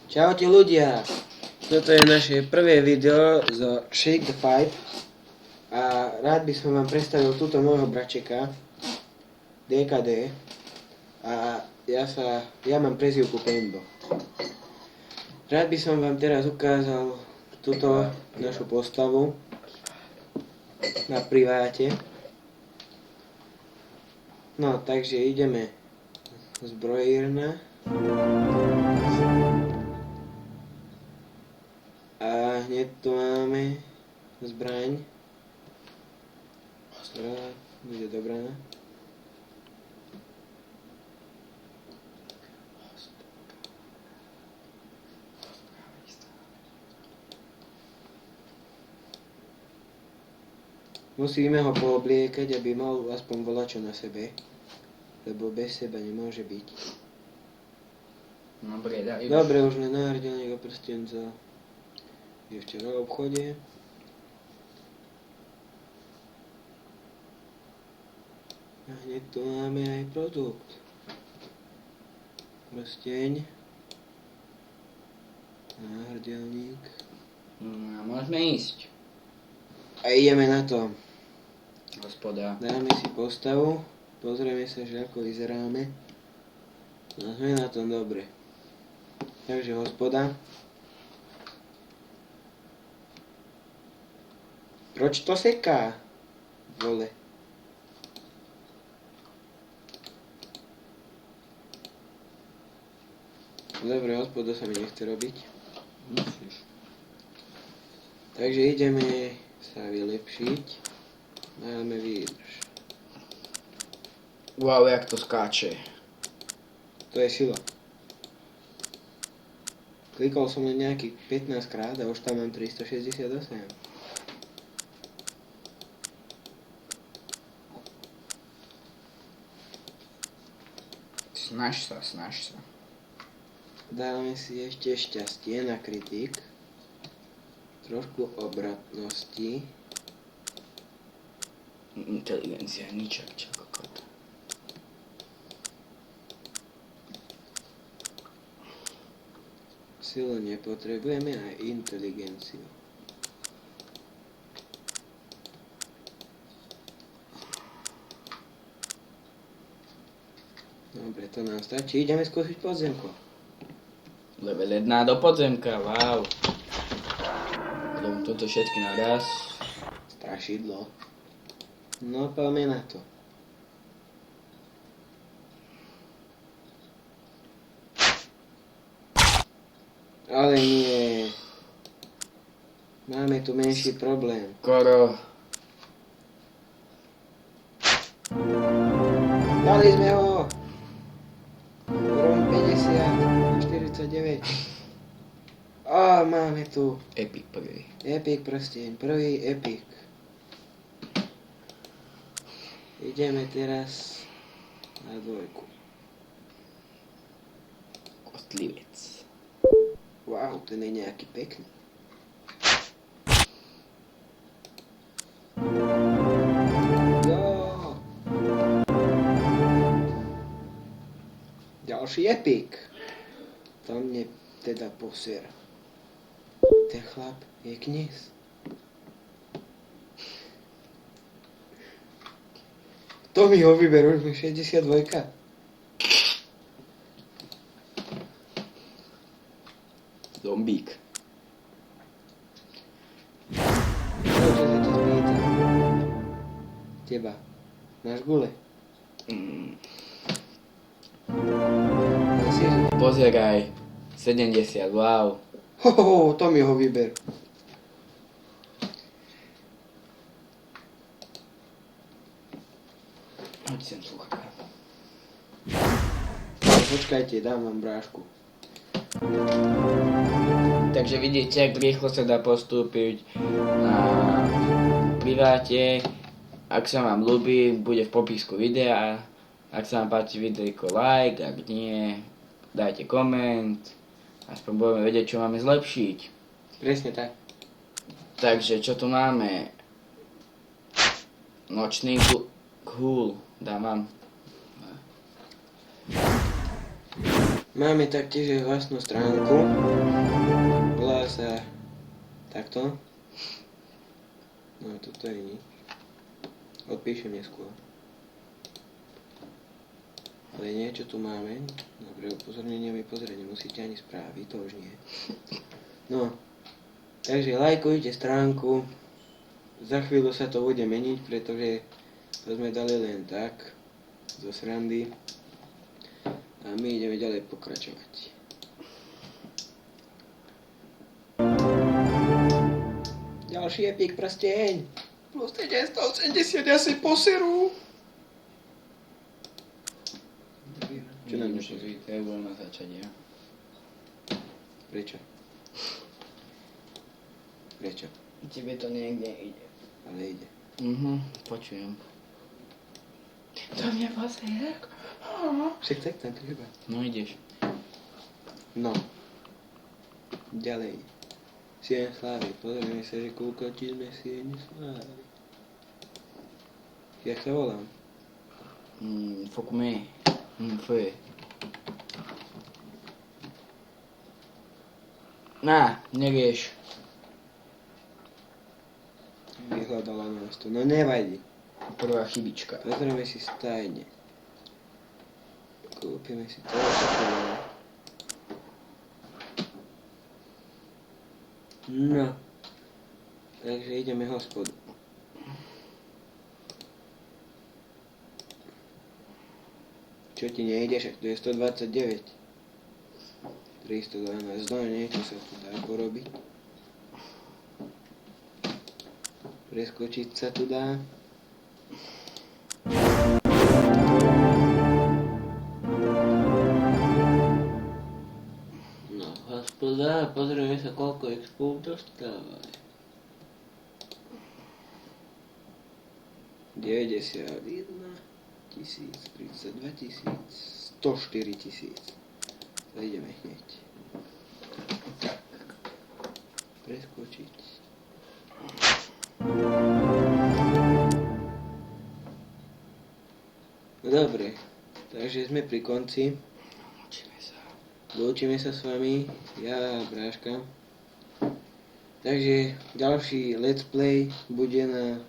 Čaute ľudia, toto je naše prvé video zo Shake the Fight a rád by som vám predstavil túto môjho bračeka DKD a ja mám prezývku Pendo. Rád by som vám teraz ukázal túto našu postavu na priváte. No, takže ideme zbrojírna. A hneď tu máme zbraň, ktorá bude dobrá. Musíme ho poobliekať, aby mal aspoň volačo na sebe, lebo bez seba nemôže byť. Dobre, už len náhrdelník a prstenca. Je včera v obchode. A hneď tu máme aj produkt. Prsteň. Náhrdelník. No, môžeme ísť. A ideme na to. Hospoda. Dáme si postavu. Pozrieme sa, že ako vyzeráme. No sme na tom dobre. Takže hospoda. Proč to seká? Vole. Dobre, hospoda sa mi nechce robiť. Musíš. Takže ideme sa vylepšiť. Dáme výdrž. Wow, jak to skáče. To je sila. Klikol som len nejakých 15 krát a už tam mám 368. Snaž sa. Dáme si ešte šťastie na kritik. Trošku obratnosti. Inteligencia, ničak, čo kokot. Silu nepotrebujeme aj inteligenciu. Dobre, to nám stačí. Ideme skúsiť podzemko. Level 1 do podzemka, wow. Idem toto všetky naraz. Strašidlo. No, poďme na to. Ale nie. Máme tu menší problém. Skoro. Dali sme ho! Úroveň 50, 49. Á, máme tu Epic prvý. epic prsteň, prvý epic. Ideme teraz na dvojku. Kostlivec. Wow, ten je nejaký pekný. Jo. Ďalší epic. To mne teda posier. Ten chlap je kniz. To mi ho vyberú, už 62. Zombík. Čo sa ti spýta? Teba. Máš gule? Pozeraj. 70, wow. Hohoho, to mi ho vyber. Hoď sem sluchá. Počkajte, dám vám brášku. Takže vidíte, jak rýchlo sa dá postúpiť na priváte. Ak sa vám ľúbi, bude v popisku videa. Ak sa vám páči videjko, like, ak nie, dajte koment. Aspoň budeme vedieť, čo máme zlepšiť. Presne tak. Takže čo tu máme? Nočný ghoul. Dávam. Máme taktiež aj vlastnú stránku. Volá sa takto. No toto je nič. Odpíšem neskôr. Ale niečo tu máme. Dobre, upozornenie mi pozrieť, nemusíte ani správy, to už nie. No, takže lajkujte stránku. Za chvíľu sa to bude meniť, pretože to sme dali len tak, zo srandy. A my ideme ďalej pokračovať. Ďalší epik prsteň. Plus 980 asi poserú. Čo nám Čo budeme začať, ja? Prečo? Prečo? Tebe to niekde ide. Ale ide. Počujem. To mňa poser. Však tak tam treba. No ideš. No. Ďalej. Sieň slávy. Pozrieme sa, že koľko ti sme sieň slávy. Jak sa volám? Fuck me. Fue. Na, nevieš. Vyhľadala nás tu. No nevadí. Prvá chybička. Pozrieme si stajne. Kúpime si to. Čo no. Takže ideme hospodu. Čo ti nejde, však to je 129. 312, no niečo sa tu dá porobiť. Preskočiť sa tu dá. No, hospoda, pozrieme sa, koľko expov dostávajú. 91 tisíc, 32 tisíc, 104 tisíc. To ideme hneď. Tak. Preskočiť. No dobre, takže sme pri konci. Lúčime sa s vami, ja a Bráška. Takže ďalší let's play bude na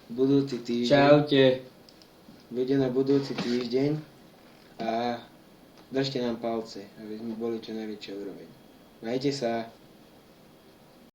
budúci týždeň. Čaute. Bude na budúci týždeň a držte nám palce, aby sme boli čo najväčšia úroveň. Majte sa.